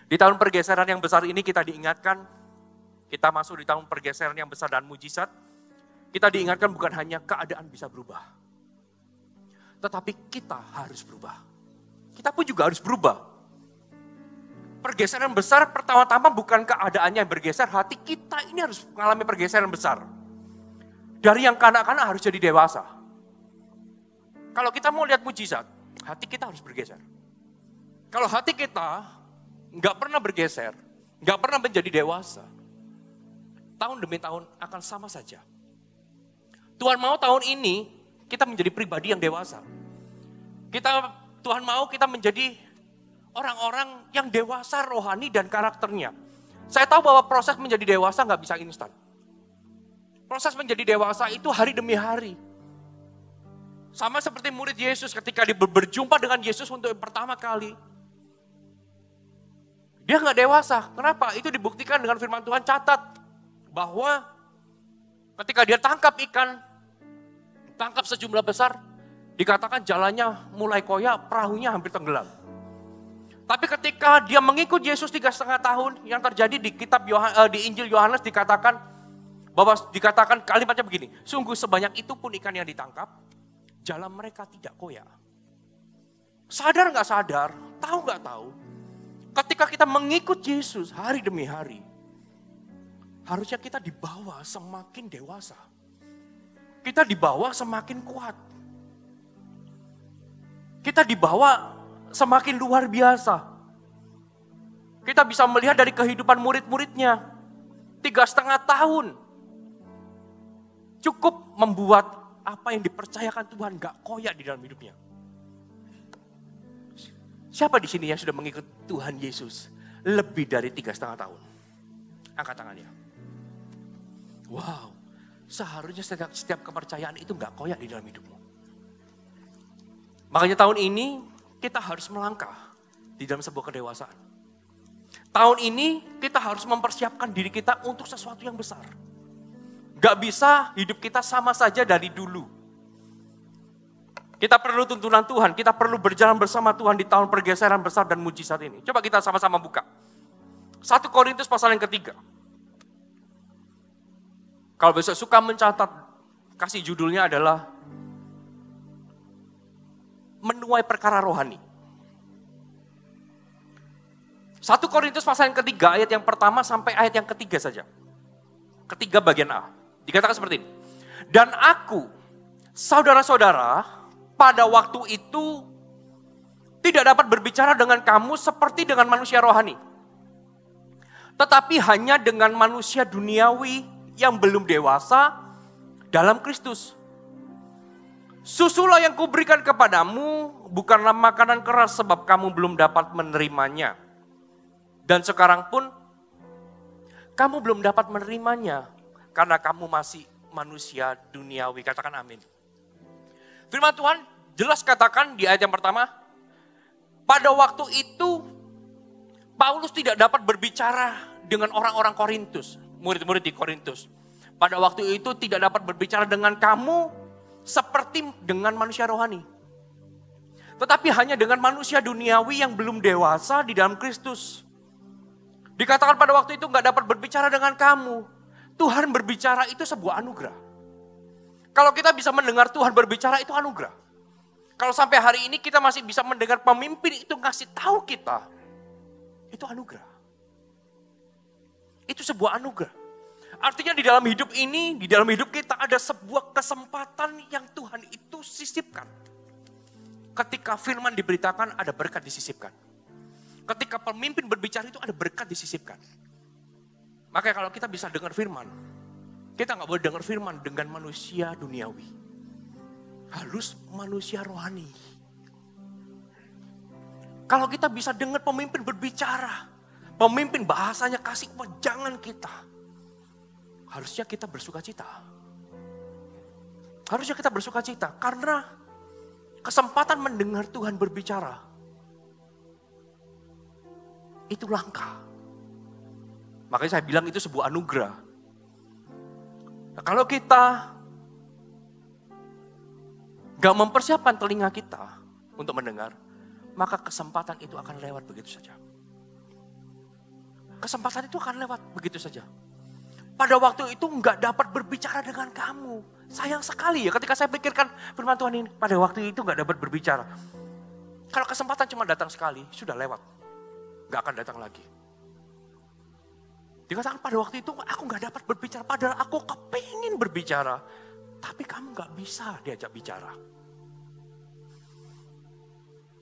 Di tahun pergeseran yang besar ini kita diingatkan, kita masuk di tahun pergeseran yang besar dan mujizat. Kita diingatkan bukan hanya keadaan bisa berubah, tetapi kita harus berubah. Kita pun juga harus berubah. Pergeseran besar pertama-tama bukan keadaannya yang bergeser, hati kita ini harus mengalami pergeseran besar. Dari yang kanak-kanak harus jadi dewasa. Kalau kita mau lihat mujizat, hati kita harus bergeser. Kalau hati kita nggak pernah bergeser, nggak pernah menjadi dewasa, tahun demi tahun akan sama saja. Tuhan mau tahun ini kita menjadi pribadi yang dewasa. Tuhan mau kita menjadi orang-orang yang dewasa rohani dan karakternya. Saya tahu bahwa proses menjadi dewasa nggak bisa instan. Proses menjadi dewasa itu hari demi hari. Sama seperti murid Yesus ketika dia berjumpa dengan Yesus untuk yang pertama kali. Dia nggak dewasa. Kenapa? Itu dibuktikan dengan firman Tuhan, catat bahwa ketika dia tangkap ikan, tangkap sejumlah besar, dikatakan jalannya mulai koyak, perahunya hampir tenggelam. Tapi ketika dia mengikut Yesus 3,5 tahun, yang terjadi di di Injil Yohanes dikatakan kalimatnya begini, sungguh sebanyak itu pun ikan yang ditangkap, jalan mereka tidak koyak. Sadar nggak sadar, tahu nggak tahu, ketika kita mengikut Yesus hari demi hari, harusnya kita dibawa semakin dewasa. Kita dibawa semakin kuat. Kita dibawa semakin luar biasa. Kita bisa melihat dari kehidupan murid-muridnya. 3,5 tahun. Cukup membuat apa yang dipercayakan Tuhan gak koyak di dalam hidupnya. Siapa di sini yang sudah mengikut Tuhan Yesus lebih dari 3,5 tahun? Angkat tangannya. Wow, seharusnya setiap kepercayaan itu gak koyak di dalam hidupmu. Makanya tahun ini kita harus melangkah di dalam sebuah kedewasaan. Tahun ini kita harus mempersiapkan diri kita untuk sesuatu yang besar. Gak bisa hidup kita sama saja dari dulu. Kita perlu tuntunan Tuhan, kita perlu berjalan bersama Tuhan di tahun pergeseran besar dan mujizat ini. Coba kita sama-sama buka. 1 Korintus pasal yang ketiga. Kalau besok suka mencatat, kasih judulnya adalah menuai perkara rohani. 1 Korintus pasal yang ketiga, ayat yang pertama sampai ayat yang ketiga saja. Ketiga bagian A. Dikatakan seperti ini. Dan aku, saudara-saudara, pada waktu itu tidak dapat berbicara dengan kamu seperti dengan manusia rohani. Tetapi hanya dengan manusia duniawi yang belum dewasa dalam Kristus. Susulah yang kuberikan kepadamu bukanlah makanan keras sebab kamu belum dapat menerimanya. Dan sekarang pun kamu belum dapat menerimanya karena kamu masih manusia duniawi. Katakan amin. Firman Tuhan jelas katakan di ayat yang pertama, pada waktu itu Paulus tidak dapat berbicara dengan orang-orang Korintus, murid-murid di Korintus. Pada waktu itu tidak dapat berbicara dengan kamu seperti dengan manusia rohani. Tetapi hanya dengan manusia duniawi yang belum dewasa di dalam Kristus. Dikatakan pada waktu itu gak dapat berbicara dengan kamu. Tuhan berbicara itu sebuah anugerah. Kalau kita bisa mendengar Tuhan berbicara itu anugerah. Kalau sampai hari ini kita masih bisa mendengar pemimpin itu ngasih tahu kita, itu anugerah. Itu sebuah anugerah. Artinya di dalam hidup ini, di dalam hidup kita ada sebuah kesempatan yang Tuhan itu sisipkan. Ketika firman diberitakan ada berkat disisipkan. Ketika pemimpin berbicara itu ada berkat disisipkan. Makanya kalau kita bisa dengar firman, kita gak boleh dengar firman dengan manusia duniawi. Harus manusia rohani. Kalau kita bisa dengar pemimpin berbicara, pemimpin bahasanya kasih wejangan kita, harusnya kita bersuka cita. Harusnya kita bersuka cita karena kesempatan mendengar Tuhan berbicara itu langka. Makanya saya bilang itu sebuah anugerah. Nah, kalau kita gak mempersiapkan telinga kita untuk mendengar, maka kesempatan itu akan lewat begitu saja. kesempatan itu akan lewat begitu saja. Pada waktu itu nggak dapat berbicara dengan kamu. Sayang sekali ya ketika saya pikirkan firman Tuhan ini. Pada waktu itu nggak dapat berbicara. Kalau kesempatan cuma datang sekali, sudah lewat. Nggak akan datang lagi. Dikatakan pada waktu itu aku nggak dapat berbicara. Padahal aku kepingin berbicara. Tapi kamu nggak bisa diajak bicara.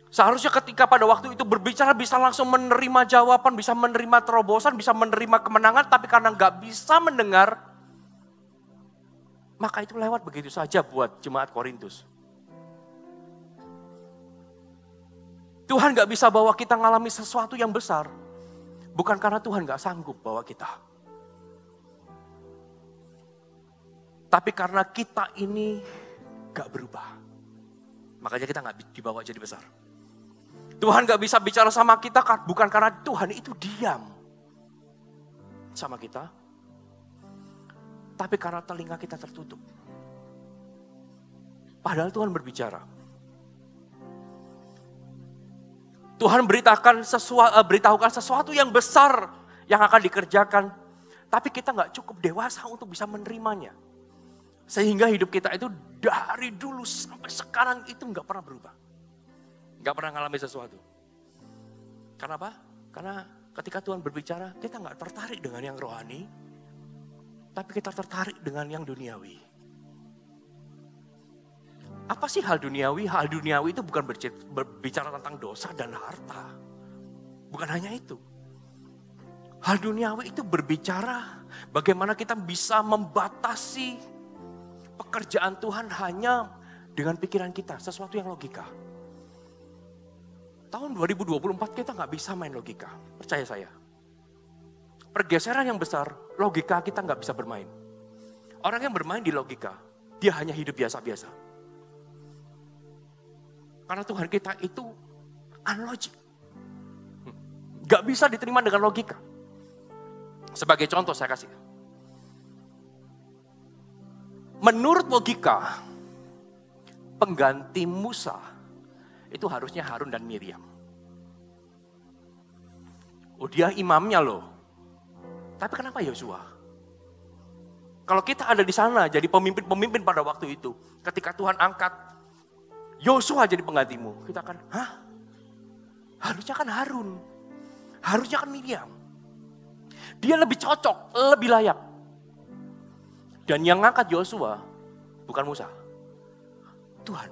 Seharusnya ketika pada waktu itu berbicara bisa langsung menerima jawaban, bisa menerima terobosan, bisa menerima kemenangan. Tapi karena nggak bisa mendengar, maka itu lewat begitu saja buat jemaat Korintus. Tuhan gak bisa bawa kita ngalami sesuatu yang besar. Bukan karena Tuhan gak sanggup bawa kita. Tapi karena kita ini gak berubah. Makanya kita gak dibawa jadi besar. Tuhan gak bisa bicara sama kita bukan karena Tuhan itu diam sama kita. Tapi karena telinga kita tertutup. Padahal Tuhan berbicara. Tuhan beritahukan sesuatu yang besar yang akan dikerjakan. Tapi kita gak cukup dewasa untuk bisa menerimanya. Sehingga hidup kita itu dari dulu sampai sekarang itu gak pernah berubah. Gak pernah ngalami sesuatu. Kenapa? Karena ketika Tuhan berbicara, kita gak tertarik dengan yang rohani. Tapi kita tertarik dengan yang duniawi. Apa sih hal duniawi? Hal duniawi itu bukan berbicara tentang dosa dan harta. Bukan hanya itu. Hal duniawi itu berbicara bagaimana kita bisa membatasi pekerjaan Tuhan hanya dengan pikiran kita. Sesuatu yang logika. Tahun 2024 kita gak bisa main logika. Percaya saya. Pergeseran yang besar, logika kita gak bisa bermain. Orang yang bermain di logika, dia hanya hidup biasa-biasa. Karena Tuhan kita itu unlogic. Gak bisa diterima dengan logika. Sebagai contoh saya kasih. Menurut logika, pengganti Musa itu harusnya Harun dan Miriam. Oh dia imamnya loh. Tapi kenapa Yosua? Kalau kita ada di sana jadi pemimpin-pemimpin pada waktu itu. Ketika Tuhan angkat Yosua jadi penggantimu. Kita akan, hah? Harusnya kan Harun. Harusnya kan Miriam. Dia lebih cocok, lebih layak. Dan yang ngangkat Yosua bukan Musa. Tuhan.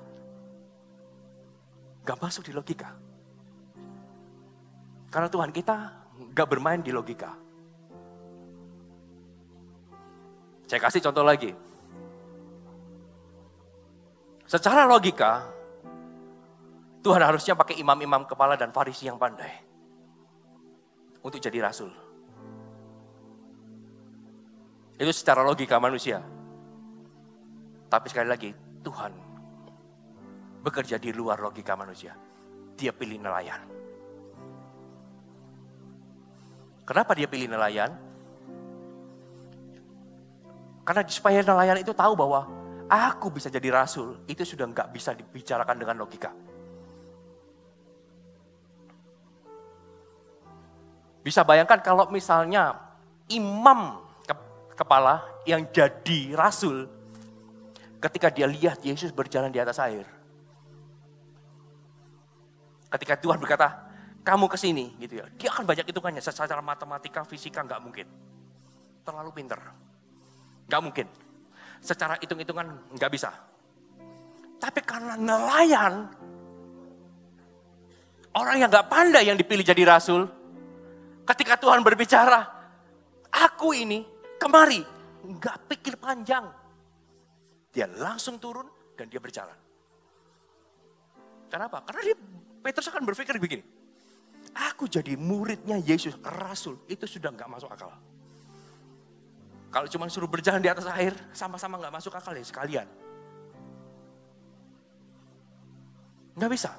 Gak masuk di logika. Karena Tuhan kita gak bermain di logika. Saya kasih contoh lagi. Secara logika, Tuhan harusnya pakai imam-imam kepala dan Farisi yang pandai. Untuk jadi rasul. Itu secara logika manusia. Tapi sekali lagi, Tuhan bekerja di luar logika manusia. Dia pilih nelayan. Kenapa dia pilih nelayan? Karena supaya nelayan itu tahu bahwa aku bisa jadi rasul, itu sudah nggak bisa dibicarakan dengan logika. Bisa bayangkan kalau misalnya imam kepala yang jadi rasul, ketika dia lihat Yesus berjalan di atas air. Ketika Tuhan berkata, kamu kesini, gitu ya. Dia akan banyak hitungannya, secara matematika, fisika nggak mungkin. Terlalu pinter. Nggak mungkin. Secara hitung-hitungan nggak bisa. Tapi karena nelayan, orang yang nggak pandai yang dipilih jadi rasul, ketika Tuhan berbicara, aku ini kemari, nggak pikir panjang. Dia langsung turun dan dia berjalan. Kenapa? Karena Petrus akan berpikir begini, aku jadi muridnya Yesus, rasul, itu sudah nggak masuk akal. Kalau cuma suruh berjalan di atas air, sama-sama nggak masuk akal ya sekalian. Nggak bisa.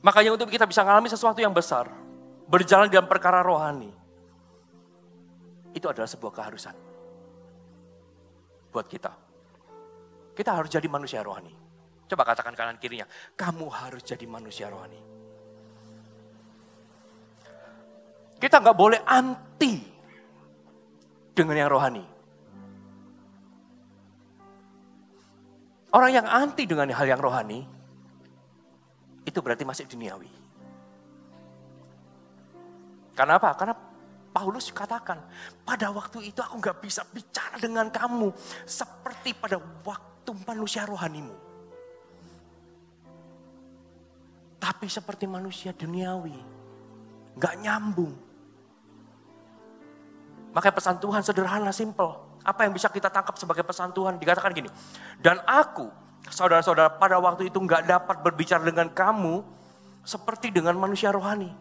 Makanya untuk kita bisa mengalami sesuatu yang besar, berjalan dalam perkara rohani, itu adalah sebuah keharusan. Buat kita. Kita harus jadi manusia rohani. Coba katakan kanan kirinya, kamu harus jadi manusia rohani. Kita nggak boleh anti dengan yang rohani. Orang yang anti dengan hal yang rohani, itu berarti masih duniawi. Karena apa? Karena Paulus katakan, pada waktu itu aku nggak bisa bicara dengan kamu seperti pada waktu manusia rohanimu. Tapi seperti manusia duniawi, nggak nyambung. Makanya pesan Tuhan sederhana, simple. Apa yang bisa kita tangkap sebagai pesan Tuhan? Dikatakan gini, dan aku, saudara-saudara, pada waktu itu nggak dapat berbicara dengan kamu seperti dengan manusia rohani.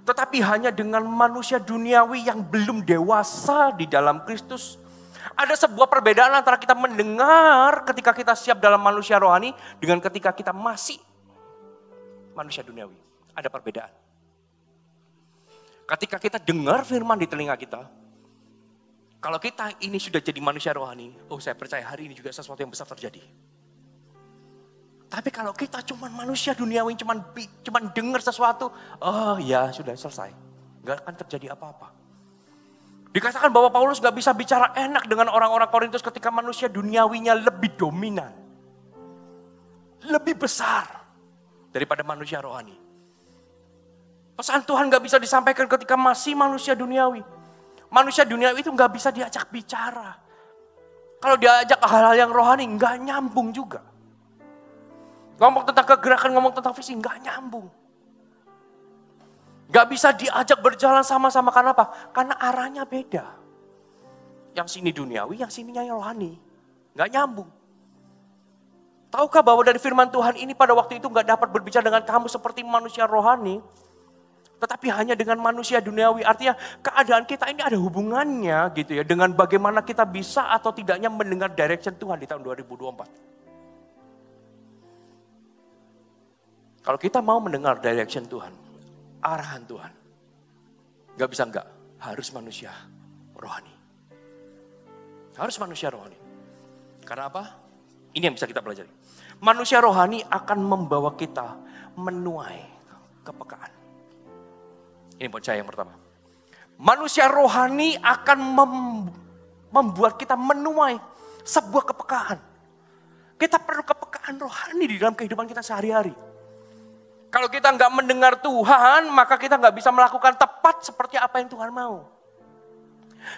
Tetapi hanya dengan manusia duniawi yang belum dewasa di dalam Kristus. Ada sebuah perbedaan antara kita mendengar ketika kita siap dalam manusia rohani dengan ketika kita masih manusia duniawi. Ada perbedaan. Ketika kita dengar firman di telinga kita, kalau kita ini sudah jadi manusia rohani, oh saya percaya hari ini juga sesuatu yang besar terjadi. Tapi kalau kita cuma manusia duniawi, cuma dengar sesuatu, oh ya sudah selesai. Gak akan terjadi apa-apa. Dikatakan bahwa Paulus gak bisa bicara enak dengan orang-orang Korintus ketika manusia duniawinya lebih dominan. Lebih besar daripada manusia rohani. Pesan Tuhan gak bisa disampaikan ketika masih manusia duniawi. Manusia duniawi itu gak bisa diajak bicara. Kalau diajak hal-hal yang rohani gak nyambung juga. Ngomong tentang kegerakan, ngomong tentang visi, gak nyambung. Gak bisa diajak berjalan sama-sama, karena apa? Karena arahnya beda. Yang sini duniawi, yang sininya rohani. Gak nyambung. Tahukah bahwa dari firman Tuhan ini pada waktu itu gak dapat berbicara dengan kamu seperti manusia rohani, tetapi hanya dengan manusia duniawi. Artinya keadaan kita ini ada hubungannya gitu ya, dengan bagaimana kita bisa atau tidaknya mendengar direction Tuhan di tahun 2024. Kalau kita mau mendengar direction Tuhan, arahan Tuhan, gak bisa enggak, harus manusia rohani. Harus manusia rohani. Karena apa? Ini yang bisa kita pelajari. Manusia rohani akan membawa kita menuai kepekaan. Ini buat saya yang pertama. Manusia rohani akan membuat kita menuai sebuah kepekaan. Kita perlu kepekaan rohani di dalam kehidupan kita sehari-hari. Kalau kita nggak mendengar Tuhan, maka kita nggak bisa melakukan tepat seperti apa yang Tuhan mau.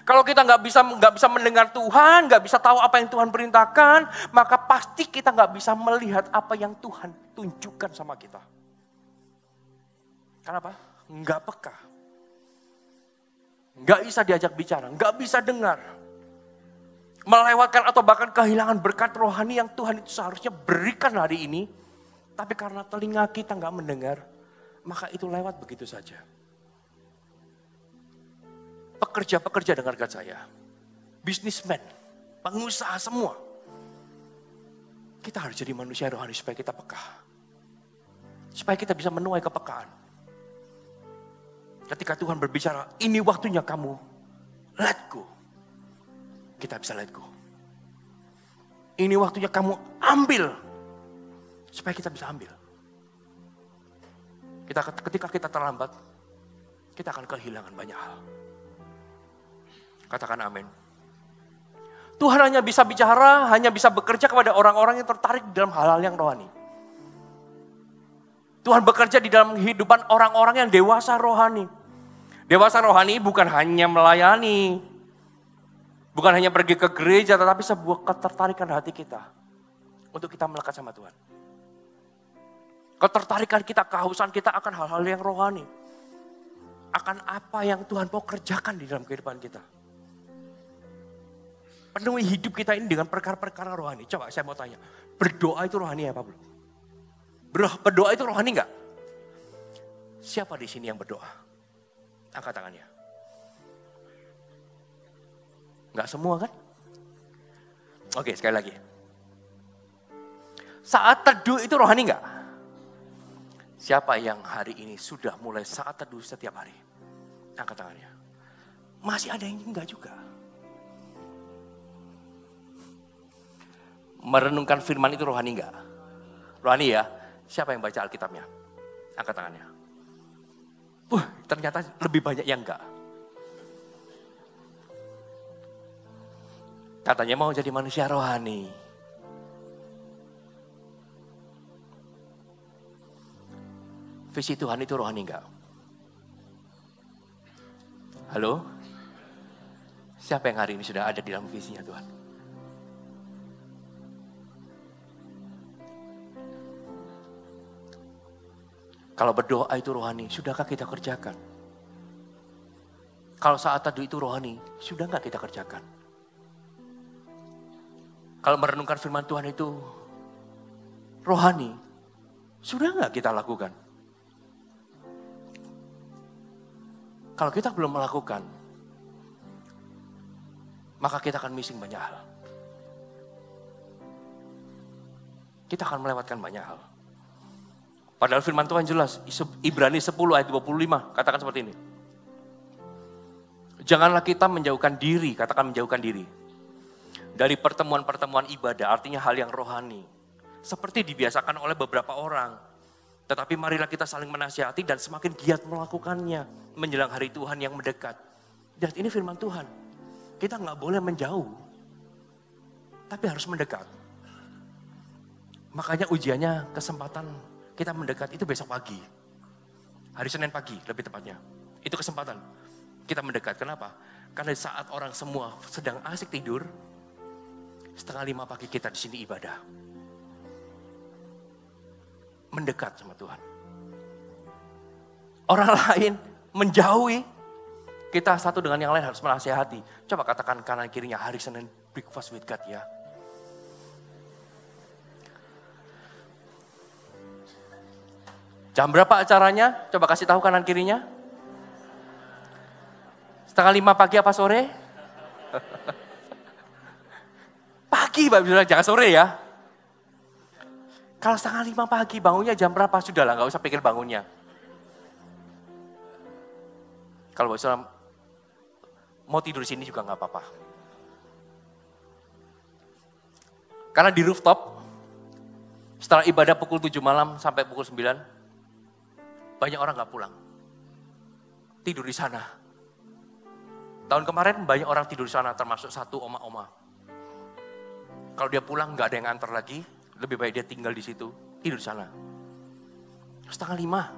Kalau kita nggak bisa mendengar Tuhan, nggak bisa tahu apa yang Tuhan perintahkan, maka pasti kita nggak bisa melihat apa yang Tuhan tunjukkan sama kita. Kenapa? Nggak peka, nggak bisa diajak bicara, nggak bisa dengar, melewatkan atau bahkan kehilangan berkat rohani yang Tuhan itu seharusnya berikan hari ini. Tapi karena telinga kita nggak mendengar, maka itu lewat begitu saja. Pekerja-pekerja dengarkan saya, bisnismen, pengusaha semua. Kita harus jadi manusia rohani supaya kita peka. Supaya kita bisa menuai kepekaan. Ketika Tuhan berbicara, ini waktunya kamu let go. Kita bisa let go. Ini waktunya kamu ambil. Supaya kita bisa ambil. Ketika kita terlambat, kita akan kehilangan banyak hal. Katakan amin. Tuhan hanya bisa bicara, hanya bisa bekerja kepada orang-orang yang tertarik dalam hal-hal yang rohani. Tuhan bekerja di dalam kehidupan orang-orang yang dewasa rohani. Dewasa rohani bukan hanya melayani, bukan hanya pergi ke gereja, tetapi sebuah ketertarikan hati kita untuk kita melekat sama Tuhan. Ketertarikan kita, kehausan kita akan hal-hal yang rohani. Akan apa yang Tuhan mau kerjakan di dalam kehidupan kita. Penuhi hidup kita ini dengan perkara-perkara rohani. Coba saya mau tanya, berdoa itu rohani apa belum? Berdoa itu rohani enggak? Siapa di sini yang berdoa? Angkat tangannya. Enggak semua kan? Oke, sekali lagi. Saat teduh itu rohani enggak? Siapa yang hari ini sudah mulai saat teduh setiap hari? Angkat tangannya. Masih ada yang enggak juga. Merenungkan firman itu rohani enggak? Rohani ya. Siapa yang baca Alkitabnya? Angkat tangannya. Ternyata lebih banyak yang enggak. Katanya mau jadi manusia rohani. Visi Tuhan itu rohani enggak? Halo? Siapa yang hari ini sudah ada di dalam visinya Tuhan? Kalau berdoa itu rohani, sudahkah kita kerjakan? Kalau saat teduh itu rohani, sudah enggak kita kerjakan? Kalau merenungkan firman Tuhan itu rohani, sudah enggak kita lakukan? Kalau kita belum melakukan, maka kita akan missing banyak hal. Kita akan melewatkan banyak hal. Padahal firman Tuhan jelas, Ibrani 10 ayat 25, katakan seperti ini. Janganlah kita menjauhkan diri, katakan menjauhkan diri. Dari pertemuan-pertemuan ibadah, artinya hal yang rohani. Seperti dibiasakan oleh beberapa orang. Tetapi marilah kita saling menasihati dan semakin giat melakukannya. Menjelang hari Tuhan yang mendekat. Dan ini firman Tuhan. Kita nggak boleh menjauh. Tapi harus mendekat. Makanya ujiannya kesempatan kita mendekat itu besok pagi. Hari Senin pagi lebih tepatnya. Itu kesempatan kita mendekat. Kenapa? Karena saat orang semua sedang asik tidur, 4:30 pagi kita di sini ibadah. Mendekat sama Tuhan. Orang lain menjauhi, kita satu dengan yang lain harus menasihati. Coba katakan kanan kirinya, hari Senin breakfast with God ya. Jam berapa acaranya? Coba kasih tahu kanan kirinya. 4:30 pagi apa sore? Pagi Bapak Ibu, jangan sore ya. Kalau 4:30 pagi bangunnya jam berapa? Sudahlah, gak usah pikir bangunnya. Kalau Bapak Ibu mau tidur di sini juga gak apa-apa. Karena di rooftop, setelah ibadah pukul 7 malam sampai pukul 9, banyak orang gak pulang. Tidur di sana. Tahun kemarin banyak orang tidur di sana, termasuk satu oma-oma. Kalau dia pulang gak ada yang antar lagi, lebih baik dia tinggal di situ, tidur di sana. 4:30.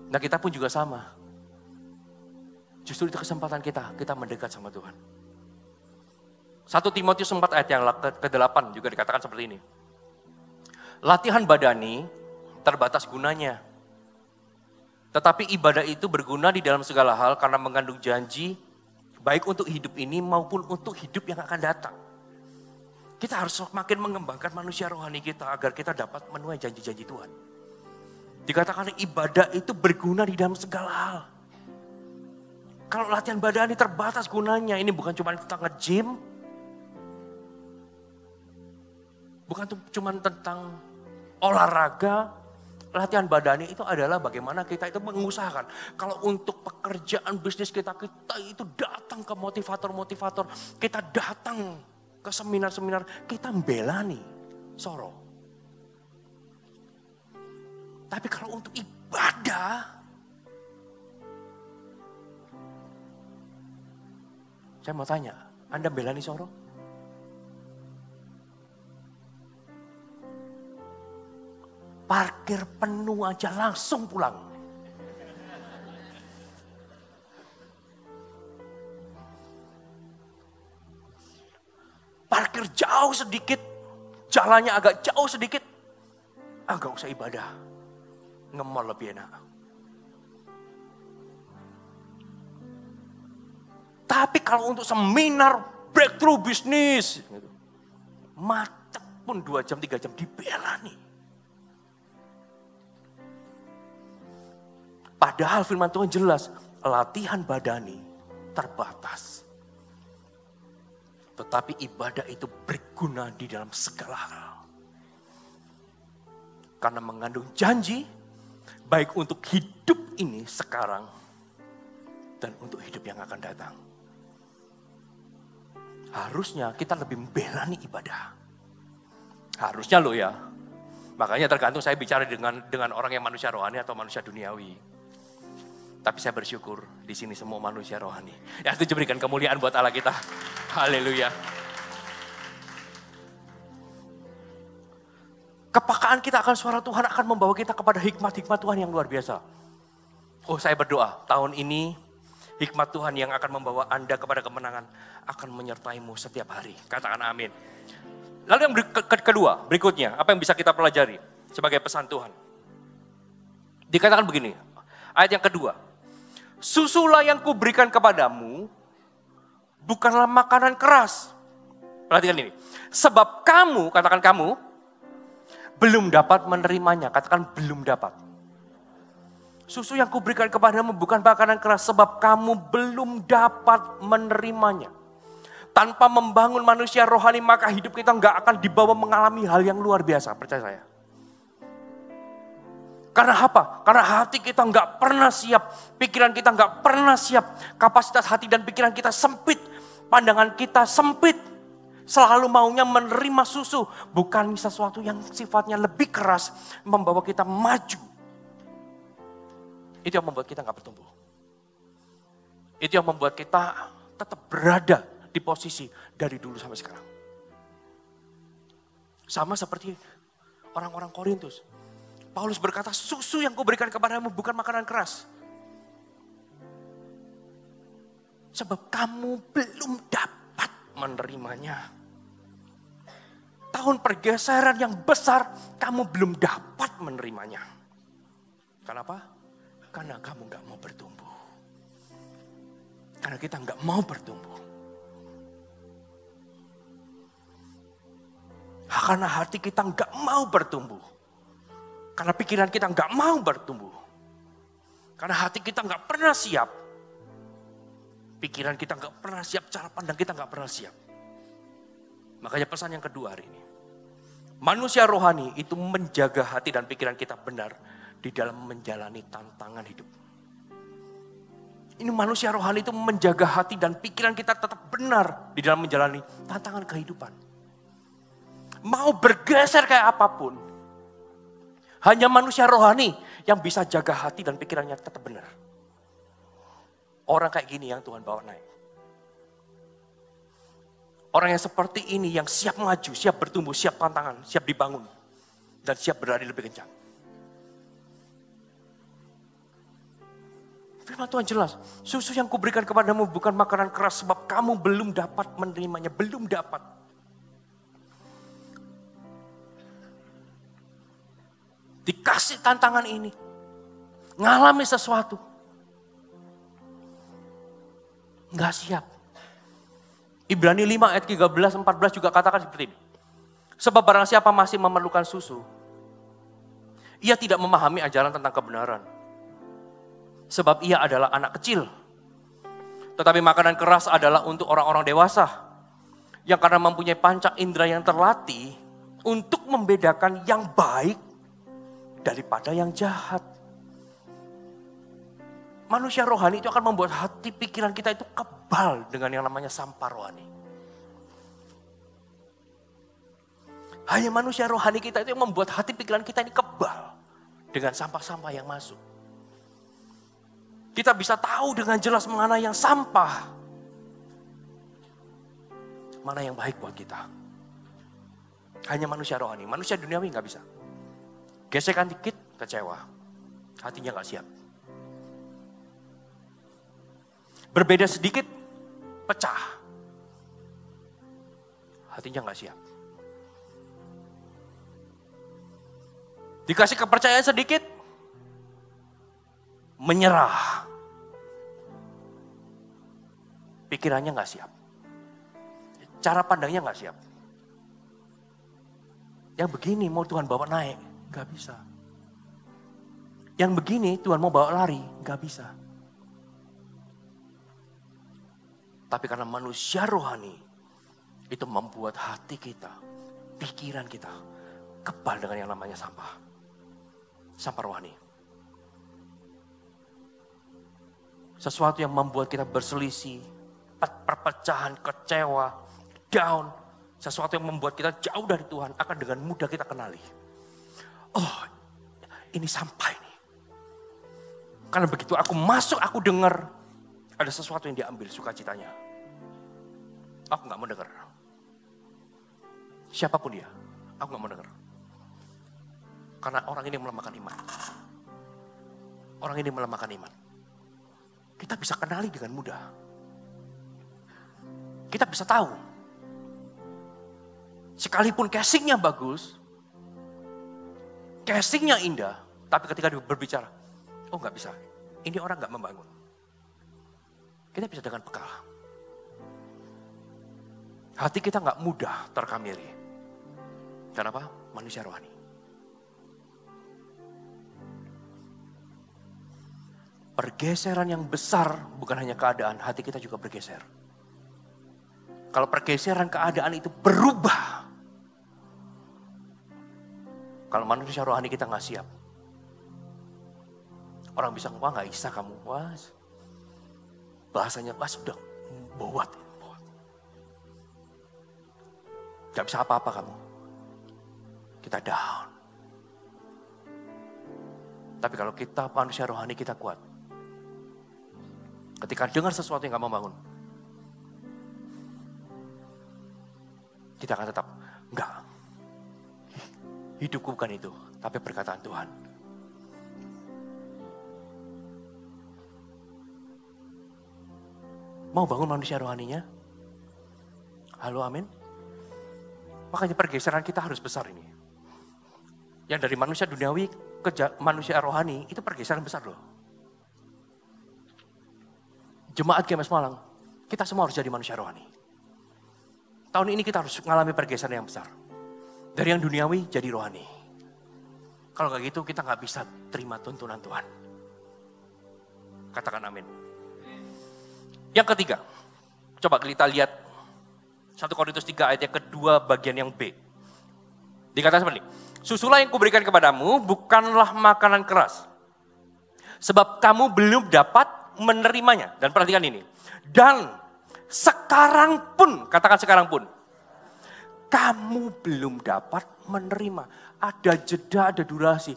Nah kita pun juga sama. Justru itu kesempatan kita mendekat sama Tuhan. 1 Timotius 4 ayat yang ke-8 juga dikatakan seperti ini. Latihan badani terbatas gunanya. Tetapi ibadah itu berguna di dalam segala hal karena mengandung janji baik untuk hidup ini maupun untuk hidup yang akan datang. Kita harus makin mengembangkan manusia rohani kita agar kita dapat menuai janji-janji Tuhan. Dikatakan ibadah itu berguna di dalam segala hal. Kalau latihan badani terbatas gunanya, ini bukan cuma tentang nge-gym, bukan cuma tentang olahraga. Latihan badani itu adalah bagaimana kita itu mengusahakan. Kalau untuk pekerjaan bisnis kita itu datang ke motivator-motivator. Kita datang ke seminar-seminar, kita membela nih Soro. Tapi kalau untuk ibadah, saya mau tanya, Anda bela nih Soro? Parkir penuh aja langsung pulang. Parkir jauh sedikit, jalannya agak jauh sedikit, agak usah ibadah. Nge-mall lebih enak. Tapi kalau untuk seminar breakthrough bisnis, macet pun 2 jam, 3 jam dibela nih. Padahal firman Tuhan jelas, latihan badani terbatas. Tetapi ibadah itu berguna di dalam segala hal. Karena mengandung janji, baik untuk hidup ini sekarang, dan untuk hidup yang akan datang. Harusnya kita lebih membela nih ibadah. Harusnya loh ya. Makanya tergantung saya bicara dengan orang yang manusia rohani atau manusia duniawi. Tapi saya bersyukur di sini semua manusia rohani. Ya, itu berikan kemuliaan buat Allah kita. Haleluya. Kepekaan kita akan suara Tuhan akan membawa kita kepada hikmat-hikmat Tuhan yang luar biasa. Oh, saya berdoa tahun ini hikmat Tuhan yang akan membawa Anda kepada kemenangan akan menyertaimu setiap hari. Katakan amin. Lalu yang kedua, berikutnya, apa yang bisa kita pelajari sebagai pesan Tuhan? Dikatakan begini, ayat yang kedua. Susulah yang kuberikan kepadamu bukanlah makanan keras. Perhatikan ini. Sebab kamu, katakan kamu, belum dapat menerimanya. Katakan belum dapat. Susu yang kuberikan kepadamu bukan makanan keras sebab kamu belum dapat menerimanya. Tanpa membangun manusia rohani maka hidup kita nggak akan dibawa mengalami hal yang luar biasa. Percaya saya. Karena apa? Karena hati kita nggak pernah siap. Pikiran kita nggak pernah siap. Kapasitas hati dan pikiran kita sempit. Pandangan kita sempit. Selalu maunya menerima susu. Bukan sesuatu yang sifatnya lebih keras. Membawa kita maju. Itu yang membuat kita gak bertumbuh. Itu yang membuat kita tetap berada di posisi dari dulu sampai sekarang. Sama seperti orang-orang Korintus. Paulus berkata, susu yang kuberikan kepadamu bukan makanan keras. Sebab kamu belum dapat menerimanya. Tahun pergeseran yang besar, kamu belum dapat menerimanya. Kenapa? Karena kamu gak mau bertumbuh. Karena kita gak mau bertumbuh. Karena hati kita gak mau bertumbuh. Karena pikiran kita gak mau bertumbuh. Karena hati kita gak pernah siap. Pikiran kita gak pernah siap, cara pandang kita gak pernah siap. Makanya pesan yang kedua hari ini. Manusia rohani itu menjaga hati dan pikiran kita benar di dalam menjalani tantangan hidup. Ini manusia rohani itu menjaga hati dan pikiran kita tetap benar di dalam menjalani tantangan kehidupan. Mau bergeser kayak apapun. Hanya manusia rohani yang bisa jaga hati dan pikirannya tetap benar. Orang kayak gini yang Tuhan bawa naik. Orang yang seperti ini yang siap maju, siap bertumbuh, siap tantangan, siap dibangun. Dan siap berlari lebih kencang. Firman Tuhan jelas, susu yang kuberikan kepadamu bukan makanan keras sebab kamu belum dapat menerimanya, belum dapat. Dikasih tantangan ini, ngalami sesuatu, nggak siap. Ibrani 5 ayat 13-14 juga katakan seperti ini. Sebab barang siapa masih memerlukan susu, ia tidak memahami ajaran tentang kebenaran. Sebab ia adalah anak kecil. Tetapi makanan keras adalah untuk orang-orang dewasa. Yang karena mempunyai panca indera yang terlatih untuk membedakan yang baik daripada yang jahat. Manusia rohani itu akan membuat hati pikiran kita itu kebal dengan yang namanya sampah rohani. Hanya manusia rohani kita itu yang membuat hati pikiran kita ini kebal dengan sampah-sampah yang masuk. Kita bisa tahu dengan jelas mana yang sampah, mana yang baik buat kita. Hanya manusia rohani, manusia duniawi gak bisa. Gesekan dikit, kecewa. Hatinya gak siap. Berbeda sedikit, pecah. Hatinya gak siap. Dikasih kepercayaan sedikit, menyerah. Pikirannya gak siap. Cara pandangnya gak siap. Yang begini mau Tuhan bawa naik, gak bisa. Yang begini Tuhan mau bawa lari, gak bisa. Tapi karena manusia rohani, itu membuat hati kita, pikiran kita, kebal dengan yang namanya sampah. Sampah rohani. Sesuatu yang membuat kita berselisih, perpecahan, kecewa, down. Sesuatu yang membuat kita jauh dari Tuhan akan dengan mudah kita kenali. oh ini sampai nih. Karena begitu aku masuk, aku dengar ada sesuatu yang diambil sukacitanya. Aku gak mau dengar. Siapapun dia, aku gak mau dengar. Karena orang ini melemahkan iman. Orang ini melemahkan iman. Kita bisa kenali dengan mudah. Kita bisa tahu. Sekalipun casingnya bagus, casingnya indah, tapi ketika dia berbicara, oh gak bisa, ini orang gak membangun. Kita bisa dengan bekal. Hati kita gak mudah terkamili. Kenapa? Manusia rohani. Pergeseran yang besar bukan hanya keadaan, hati kita juga bergeser. Kalau pergeseran keadaan itu berubah, kalau manusia rohani kita gak siap, orang bisa, wah gak bisa kamu, wah bahasanya, wah sudah bowat. Gak bisa apa-apa kamu. Kita down. Tapi kalau kita manusia rohani kita kuat. Ketika dengar sesuatu yang gak membangun, kita akan tetap, enggak. Hidupku bukan itu, tapi perkataan Tuhan. Mau bangun manusia rohaninya? Halo, amin. Makanya pergeseran kita harus besar ini. Yang dari manusia duniawi ke manusia rohani, itu pergeseran besar loh. Jemaat GMS Malang, kita semua harus jadi manusia rohani. Tahun ini kita harus mengalami pergeseran yang besar. Dari yang duniawi jadi rohani. Kalau kayak gitu kita gak bisa terima tuntunan Tuhan. Katakan amin. Yang ketiga, coba kita lihat 1 Korintus 3 ayat yang kedua bagian yang B. Dikatakan seperti ini. Susulah yang kuberikan kepadamu bukanlah makanan keras. Sebab kamu belum dapat menerimanya. Dan perhatikan ini. Dan sekarang pun, katakan sekarang pun. Kamu belum dapat menerima. Ada jeda, ada durasi.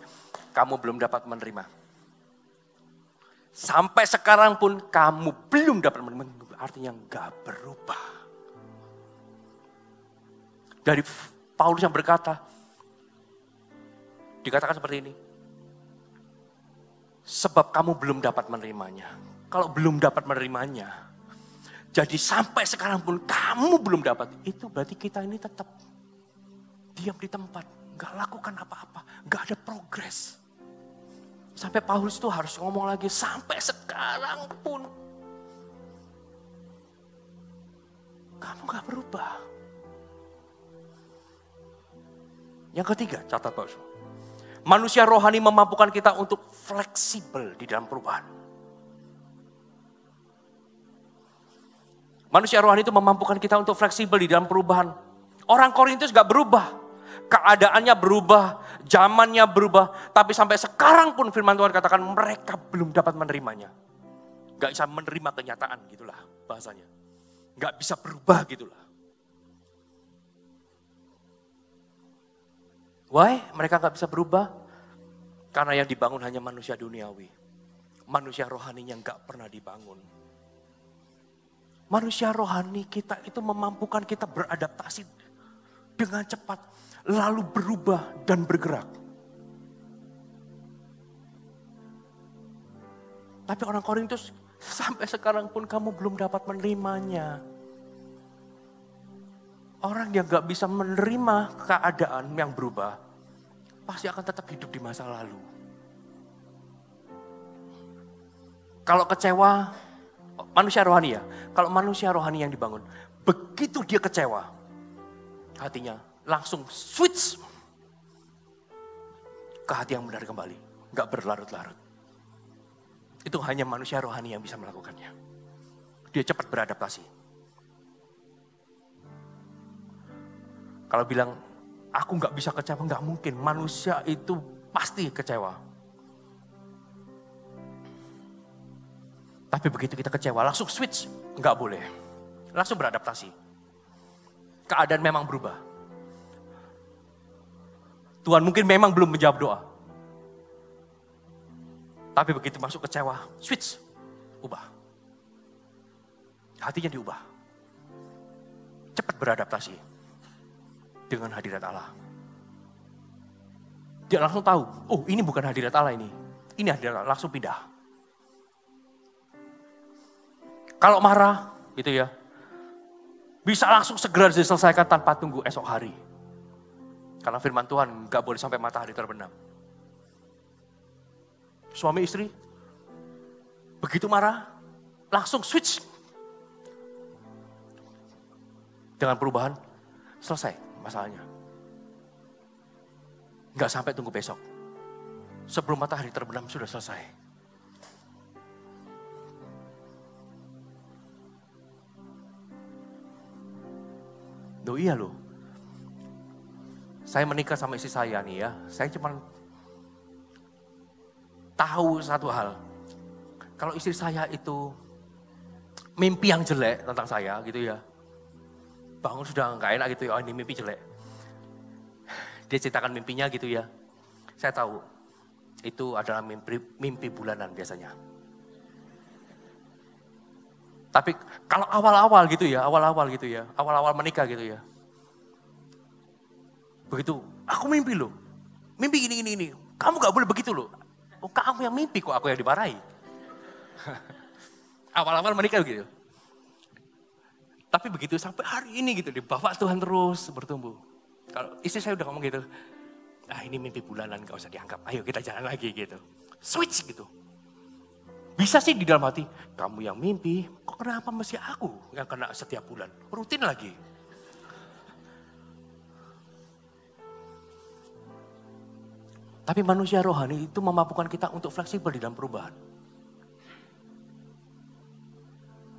Kamu belum dapat menerima. Sampai sekarang pun kamu belum dapat menerima. Artinya gak berubah. Dari Paulus yang berkata, dikatakan seperti ini. Sebab kamu belum dapat menerimanya. Kalau belum dapat menerimanya, jadi sampai sekarang pun kamu belum dapat. Itu berarti kita ini tetap diam di tempat. Gak lakukan apa-apa. Gak ada progres. Sampai Paulus itu harus ngomong lagi. Sampai sekarang pun kamu gak berubah. Yang ketiga, catat Paulus. Manusia rohani memampukan kita untuk fleksibel di dalam perubahan. Manusia rohani itu memampukan kita untuk fleksibel di dalam perubahan. Orang Korintus gak berubah. Keadaannya berubah, zamannya berubah. Tapi sampai sekarang pun firman Tuhan katakan mereka belum dapat menerimanya. Gak bisa menerima kenyataan gitulah bahasanya. Gak bisa berubah gitulah. Why? Mereka gak bisa berubah? Karena yang dibangun hanya manusia duniawi. Manusia rohaninya gak pernah dibangun. Manusia rohani kita itu memampukan kita beradaptasi dengan cepat. Lalu berubah dan bergerak. Tapi orang Korintus sampai sekarang pun kamu belum dapat menerimanya. Orang yang gak bisa menerima keadaan yang berubah, pasti akan tetap hidup di masa lalu. Kalau kecewa, manusia rohani ya, kalau manusia rohani yang dibangun, begitu dia kecewa, hatinya langsung switch ke hati yang benar kembali. Gak berlarut-larut. Itu hanya manusia rohani yang bisa melakukannya. Dia cepat beradaptasi. Kalau bilang, aku gak bisa kecewa, gak mungkin. Manusia itu pasti kecewa. Tapi begitu kita kecewa, langsung switch. Gak boleh. Langsung beradaptasi. Keadaan memang berubah. Tuhan mungkin memang belum menjawab doa. Tapi begitu masuk kecewa, switch, ubah. Hatinya diubah. Cepat beradaptasi dengan hadirat Allah. Dia langsung tahu, oh ini bukan hadirat Allah ini. Ini hadirat Allah, langsung pindah. Kalau marah, gitu ya, bisa langsung segera diselesaikan tanpa tunggu esok hari. Karena firman Tuhan gak boleh sampai matahari terbenam. Suami istri, begitu marah, langsung switch. Dengan perubahan, selesai masalahnya. Gak sampai tunggu besok. Sebelum matahari terbenam sudah selesai. Iya loh. Saya menikah sama istri saya nih ya. Saya cuma tahu satu hal. Kalau istri saya itu mimpi yang jelek tentang saya gitu ya. Bangun sudah nggak enak gitu ya. Oh ini mimpi jelek. Dia ceritakan mimpinya gitu ya. Saya tahu itu adalah mimpi bulanan biasanya. Tapi kalau awal-awal gitu ya, awal-awal menikah gitu ya. Begitu, aku mimpi loh. Mimpi gini. Kamu gak boleh begitu loh. Oh, kamu yang mimpi kok, aku yang dimarahi. Awal-awal menikah gitu. Tapi begitu sampai hari ini gitu, dibawa Tuhan terus bertumbuh. Kalau istri saya udah ngomong gitu, ini mimpi bulanan gak usah dianggap, ayo kita jalan lagi gitu. Switch gitu. Bisa sih di dalam hati, kamu yang mimpi, kok kenapa mesti aku yang kena setiap bulan? Rutin lagi. Tapi manusia rohani itu memampukan kita untuk fleksibel di dalam perubahan.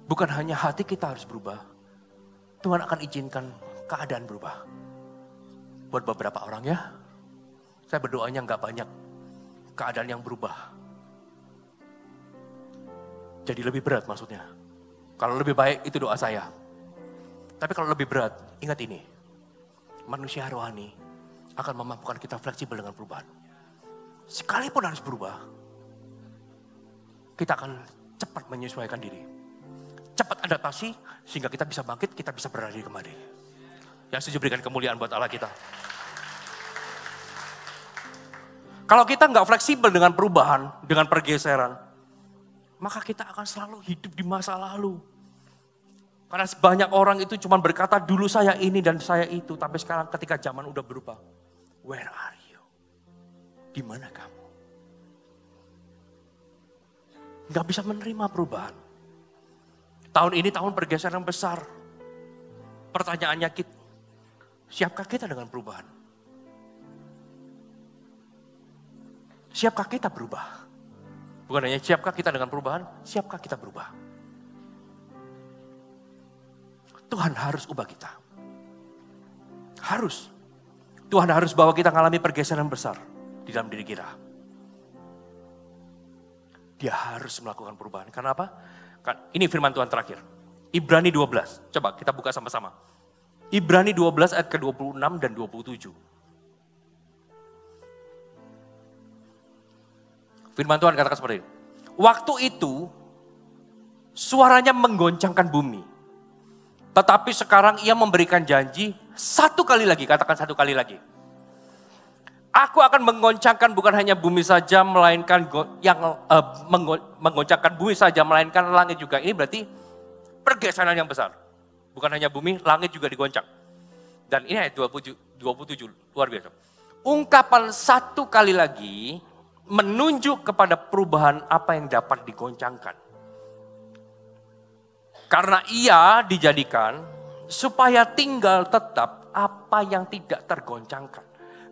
Bukan hanya hati kita harus berubah, Tuhan akan izinkan keadaan berubah. Buat beberapa orang ya, saya berdoanya nggak banyak keadaan yang berubah. Jadi lebih berat maksudnya. Kalau lebih baik itu doa saya. Tapi kalau lebih berat, ingat ini. Manusia rohani akan memampukan kita fleksibel dengan perubahan. Sekalipun harus berubah, kita akan cepat menyesuaikan diri. Cepat adaptasi sehingga kita bisa bangkit, kita bisa berlari kembali. Yang setuju berikan kemuliaan buat Allah kita. Kalau kita nggak fleksibel dengan perubahan, dengan pergeseran, maka kita akan selalu hidup di masa lalu. Karena sebanyak orang itu cuma berkata dulu saya ini dan saya itu. Tapi sekarang ketika zaman udah berubah. Where are you? Di mana kamu? Gak bisa menerima perubahan. Tahun ini tahun pergeseran besar. Pertanyaannya siapkah kita dengan perubahan? Siapkah kita berubah? Bukan hanya siapkah kita dengan perubahan, siapkah kita berubah? Tuhan harus ubah kita. Harus. Tuhan harus bawa kita mengalami pergeseran besar di dalam diri kita. Dia harus melakukan perubahan. Karena apa? Ini firman Tuhan terakhir. Ibrani 12. Coba kita buka sama-sama. Ibrani 12 ayat ke-26 dan 27. Firman Tuhan katakan seperti ini. Waktu itu suaranya menggoncangkan bumi. Tetapi sekarang ia memberikan janji satu kali lagi. Katakan satu kali lagi. Aku akan menggoncangkan bukan hanya bumi saja, melainkan menggoncangkan bumi saja, melainkan langit juga. Ini berarti pergeseran yang besar. Bukan hanya bumi, langit juga digoncang. Dan ini ayat 27 luar biasa. Ungkapan satu kali lagi menunjuk kepada perubahan apa yang dapat digoncangkan. Karena ia dijadikan supaya tinggal tetap apa yang tidak tergoncangkan.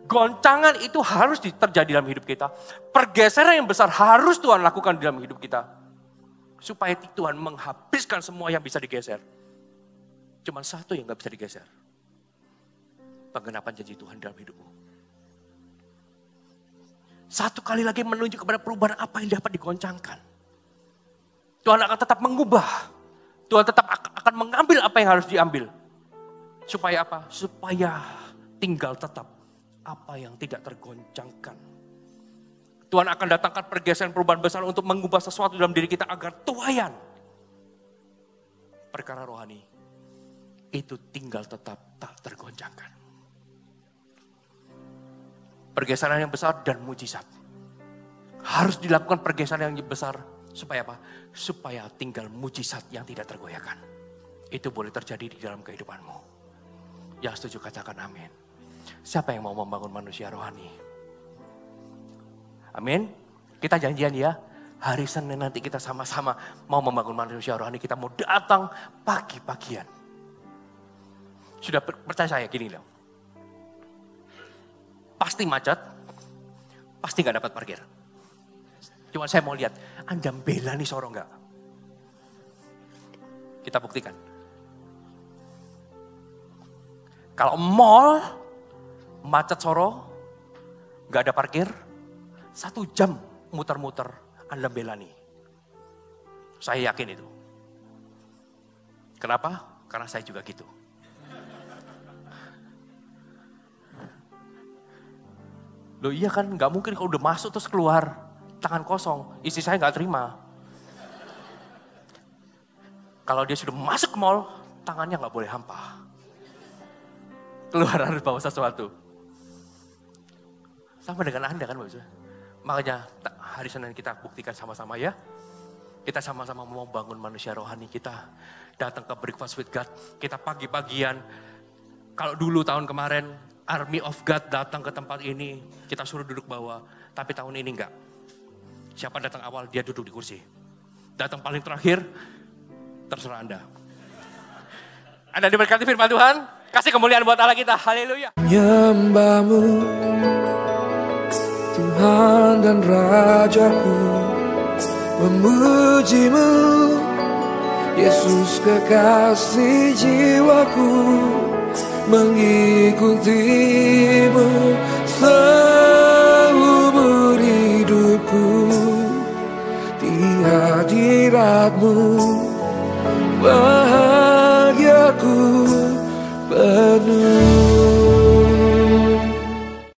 Goncangan itu harus terjadi dalam hidup kita. Pergeseran yang besar harus Tuhan lakukan dalam hidup kita. Supaya Tuhan menghabiskan semua yang bisa digeser. Cuma satu yang gak bisa digeser. Penggenapan janji Tuhan dalam hidupmu. Satu kali lagi menunjuk kepada perubahan apa yang dapat digoncangkan. Tuhan akan tetap mengubah. Tuhan tetap akan mengambil apa yang harus diambil. Supaya apa? Supaya tinggal tetap apa yang tidak tergoncangkan. Tuhan akan datangkan pergeseran perubahan besar untuk mengubah sesuatu dalam diri kita agar tuayan. Perkara rohani itu tinggal tetap tak tergoncangkan. Pergeseran yang besar dan mujizat. Harus dilakukan pergeseran yang besar. Supaya apa? Supaya tinggal mujizat yang tidak tergoyahkan. Itu boleh terjadi di dalam kehidupanmu. Yang setuju katakan amin. Siapa yang mau membangun manusia rohani? Amin. Kita janjian ya. Hari Senin nanti kita sama-sama mau membangun manusia rohani. Kita mau datang pagi-pagian. Sudah percaya saya gini loh. Pasti macet. Pasti gak dapat parkir. Cuma saya mau lihat, Anda bela nih Soro enggak? Kita buktikan. Kalau mall, macet Soro, enggak ada parkir, 1 jam muter-muter, Anda bela nih. Saya yakin itu. Kenapa? Karena saya juga gitu. Loh iya kan, enggak mungkin kalau udah masuk terus keluar. Tangan kosong, istri saya gak terima. Kalau dia sudah masuk ke mall, tangannya gak boleh hampa. Keluar harus bawa sesuatu. Sama dengan Anda kan Bapak. Makanya hari Senin kita buktikan sama-sama ya. Kita sama-sama mau bangun manusia rohani kita. Datang ke Breakfast with God, kita pagi-pagian. Kalau dulu tahun kemarin, Army of God datang ke tempat ini, kita suruh duduk bawah. Tapi tahun ini enggak. Siapa datang awal, dia duduk di kursi. Datang paling terakhir, terserah Anda. Anda diberkati firman Tuhan, kasih kemuliaan buat Allah kita, haleluya. Menyembahmu, Tuhan dan Rajaku, memujimu, Yesus kekasih jiwaku, mengikutimu seumur hidupku. Di hadiratmu